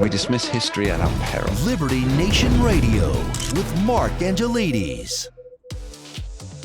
We dismiss history at our peril. Liberty Nation Radio with Mark Angelides.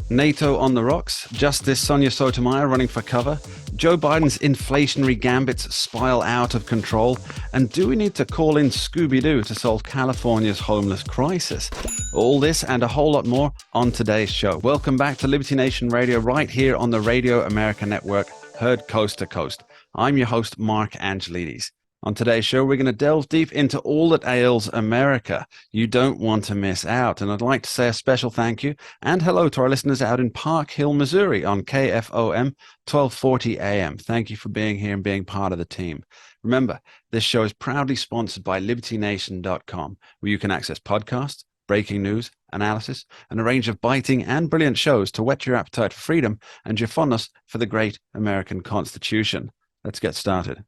NATO on the rocks. Justice Sonia Sotomayor running for cover. Joe Biden's inflationary gambits spiral out of control. And do we need to call in Scooby-Doo to solve California's homeless crisis? All this and a whole lot more on today's show. Welcome back to Liberty Nation Radio right here on the Radio America Network, heard coast to coast. I'm your host, Mark Angelides. On today's show, we're going to delve deep into all that ails America. You don't want to miss out. And I'd like to say a special thank you and hello to our listeners out in Park Hill, Missouri on KFOM 1240 AM. Thank you for being here and being part of the team. Remember, this show is proudly sponsored by LibertyNation.com, where you can access podcasts, breaking news, analysis, and a range of biting and brilliant shows to whet your appetite for freedom and your fondness for the great American Constitution. Let's get started.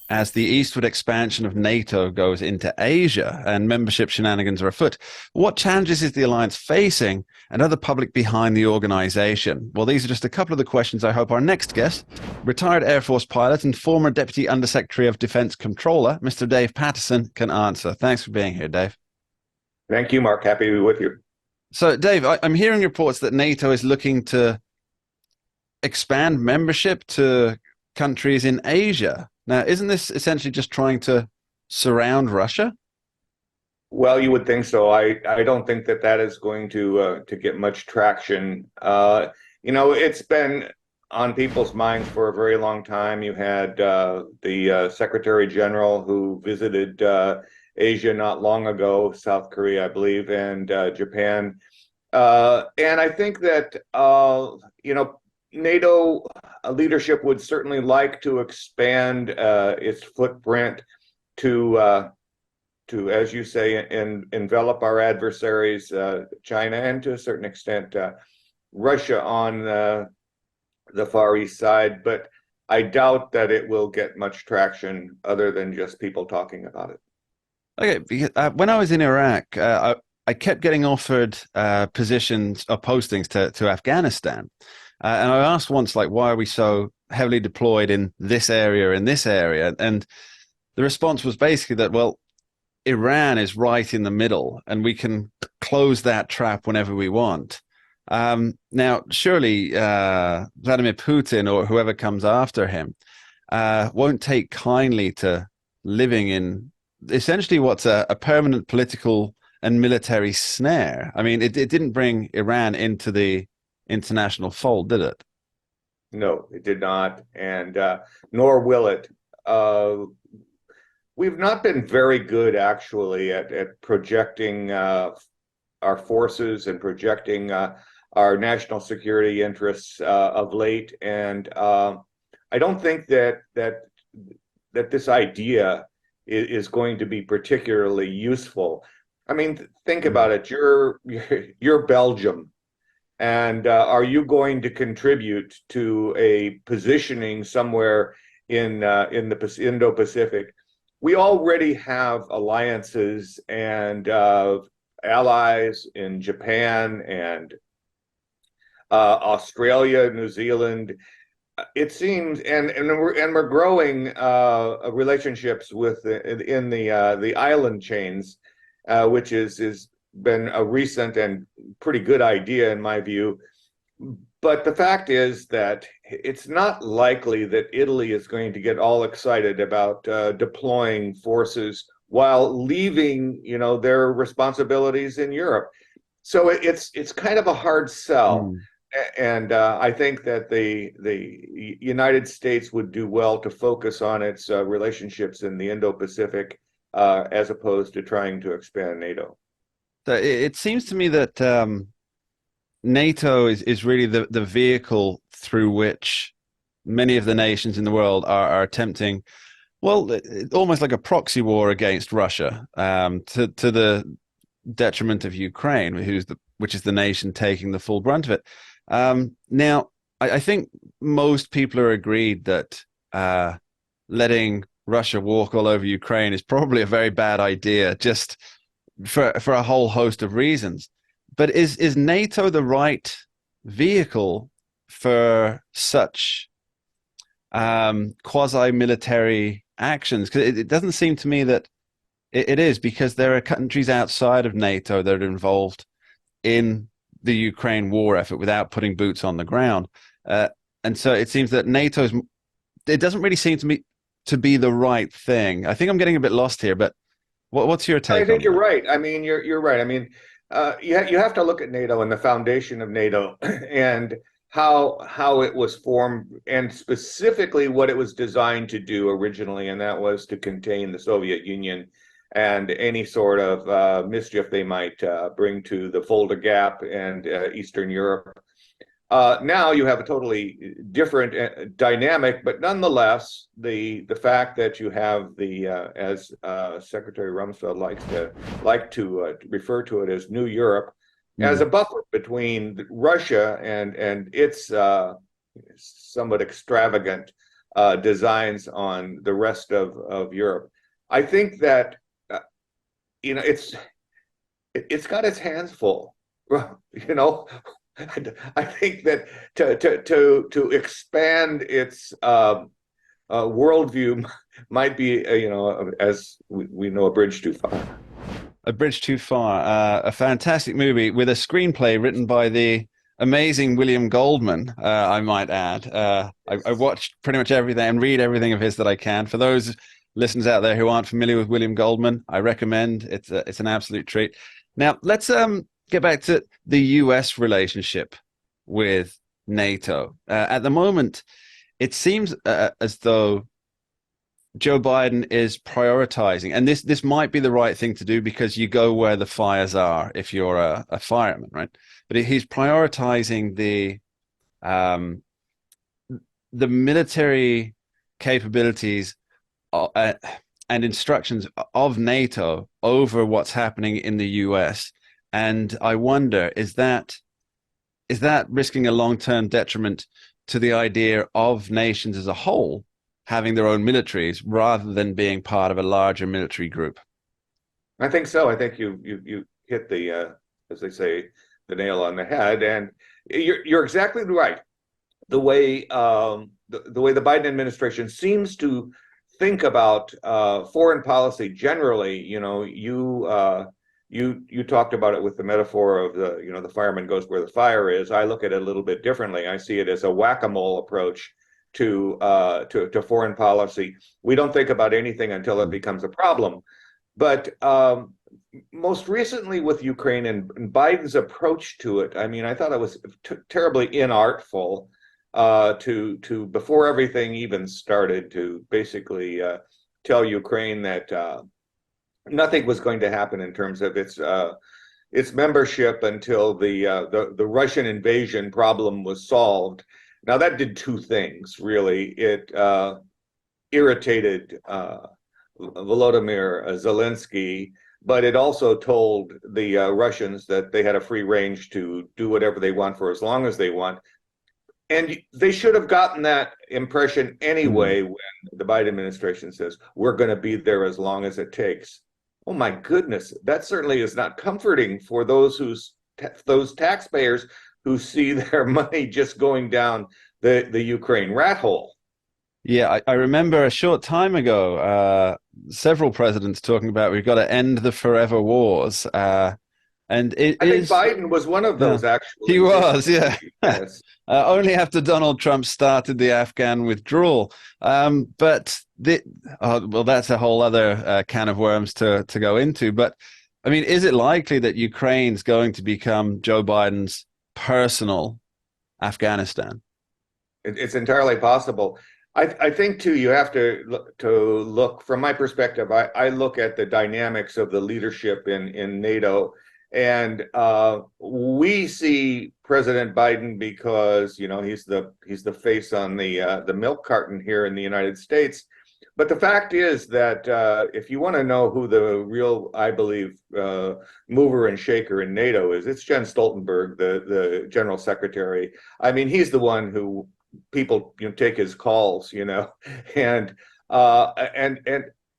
As the eastward expansion of NATO goes into Asia and membership shenanigans are afoot, what challenges is the alliance facing and are the public behind the organization? Well, these are just a couple of the questions I hope our next guest, retired Air Force pilot and former Deputy Undersecretary of Defense Controller, Mr. Dave Patterson, can answer. Thanks for being here, Dave. Thank you, Mark. Happy to be with you. So, Dave, I'm hearing reports that NATO is looking to expand membership to countries in Asia. Now, isn't this essentially just trying to surround Russia? Well, you would think so. I don't think that is going to get much traction. It's been on people's minds for a very long time. You had the Secretary General who visited Asia not long ago, South Korea, I believe, and Japan. And I think that, NATO leadership would certainly like to expand its footprint to, as you say, envelop our adversaries, China, and to a certain extent, Russia on the Far East side. But I doubt that it will get much traction other than just people talking about it. Okay, because when I was in Iraq, I kept getting offered positions or postings to Afghanistan. And I asked once, why are we so heavily deployed in this area, And the response was basically that, well, Iran is right in the middle and we can close that trap whenever we want. Now, surely Vladimir Putin or whoever comes after him won't take kindly to living in essentially what's a permanent political and military snare. I mean, it didn't bring Iran into the international fold, did it? No, it did not, and nor will it. We've not been very good, actually, at projecting our forces and projecting our national security interests of late, and I don't think that this idea is going to be particularly useful. I mean, think about it. You're Belgium. And are you going to contribute to a positioning somewhere in the Indo-Pacific? We already have alliances and allies in Japan and Australia, New Zealand. It seems, and we're growing relationships in the island chains, which is been a recent and pretty good idea in my view. But the fact is that it's not likely that Italy is going to get all excited about deploying forces while leaving, their responsibilities in Europe. So it's kind of a hard sell. And I think that the United States would do well to focus on its relationships in the Indo-Pacific as opposed to trying to expand NATO. So it seems to me that NATO is really the vehicle through which many of the nations in the world are attempting, well, almost like a proxy war against Russia, to the detriment of Ukraine, which is the nation taking the full brunt of it. Now, I think most people are agreed that letting Russia walk all over Ukraine is probably a very bad idea, just for a whole host of reasons. But is NATO the right vehicle for such quasi-military actions? Because it doesn't seem to me that it is, because there are countries outside of NATO that are involved in the Ukraine war effort without putting boots on the ground. Uh, and so it seems that NATO's, it doesn't really seem to me to be the right thing. I think I'm getting a bit lost here, but what's your I take think on you're that? right. I mean, you're right. I mean, you have to look at NATO and the foundation of NATO and how it was formed, and specifically what it was designed to do originally, and that was to contain the Soviet Union and any sort of mischief they might bring to the Fulda Gap and Eastern Europe. Now you have a totally different dynamic, but nonetheless, the fact that you have the as Secretary Rumsfeld likes to refer to it as New Europe, as a Mm. buffer between Russia and its somewhat extravagant designs on the rest of Europe. I think that you know it's got its hands full. You know, I think that to expand its worldview might be, as we know, a bridge too far. A Bridge Too Far, a fantastic movie with a screenplay written by the amazing William Goldman, I might add. I watched pretty much everything and read everything of his that I can. For those listeners out there who aren't familiar with William Goldman, I recommend it's an absolute treat. Now, let's get back to the US relationship with NATO. At the moment, it seems as though Joe Biden is prioritizing, and this might be the right thing to do because you go where the fires are if you're a fireman, right? But he's prioritizing um, the military capabilities and instructions of NATO over what's happening in the US. And I wonder, is that risking a long-term detriment to the idea of nations as a whole having their own militaries rather than being part of a larger military group? I think so. I think you hit the as they say, the nail on the head, and you're exactly right. The way the Biden administration seems to think about foreign policy generally, you talked about it with the metaphor of the fireman goes where the fire is. I look at it a little bit differently. I see it as a whack-a-mole approach to foreign policy. We don't think about anything until it becomes a problem. But most recently with Ukraine and Biden's approach to it, I mean, I thought it was terribly inartful to before everything even started to basically tell Ukraine that nothing was going to happen in terms of its membership until the Russian invasion problem was solved. Now that did two things really. It irritated Volodymyr Zelensky, but it also told the Russians that they had a free range to do whatever they want for as long as they want. And they should have gotten that impression Mm. anyway when the Biden administration says, we're going to be there as long as it takes. Oh my goodness, that certainly is not comforting for those taxpayers who see their money just going down the Ukraine rat hole. Yeah, I remember a short time ago, several presidents talking about we've got to end the forever wars. And it I think is, Biden was one of yeah, those he actually this was, yeah. yes. Only after Donald Trump started the Afghan withdrawal. But well, that's a whole other can of worms to go into. But I mean, is it likely that Ukraine's going to become Joe Biden's personal Afghanistan? It's entirely possible. I think too, you have to look from my perspective. I look at the dynamics of the leadership in NATO, and we see President Biden because he's the face on the milk carton here in the United States. But the fact is that if you want to know who the real, I believe, mover and shaker in NATO is, it's Jens Stoltenberg, the General Secretary. I mean, he's the one who people take his calls, and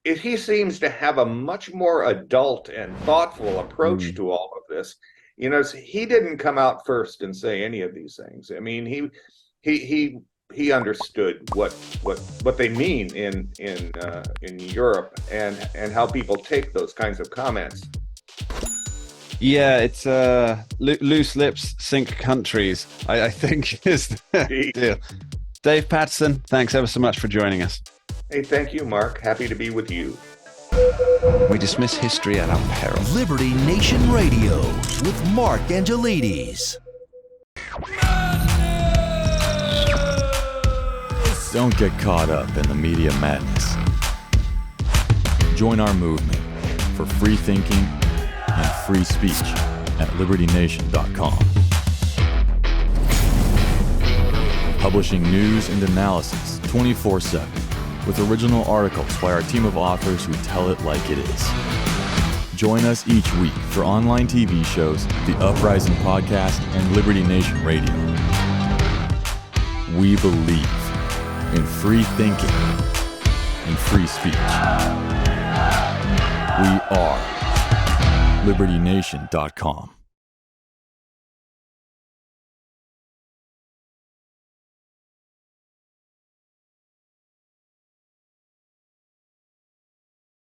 he seems to have a much more adult and thoughtful approach Mm. to all of this. He didn't come out first and say any of these things. I mean, he he understood what they mean in Europe and how people take those kinds of comments. Yeah, it's loose lips sink countries, I think is the deal. Dave Patterson, thanks ever so much for joining us. Hey, thank you, Mark. Happy to be with you. We dismiss history at our peril. Liberty Nation Radio with Mark Angelides. Don't get caught up in the media madness. Join our movement for free thinking and free speech at libertynation.com. Publishing news and analysis 24/7 with original articles by our team of authors who tell it like it is. Join us each week for online TV shows, The Uprising Podcast, and Liberty Nation Radio. We believe in free thinking and free speech. We are libertynation.com.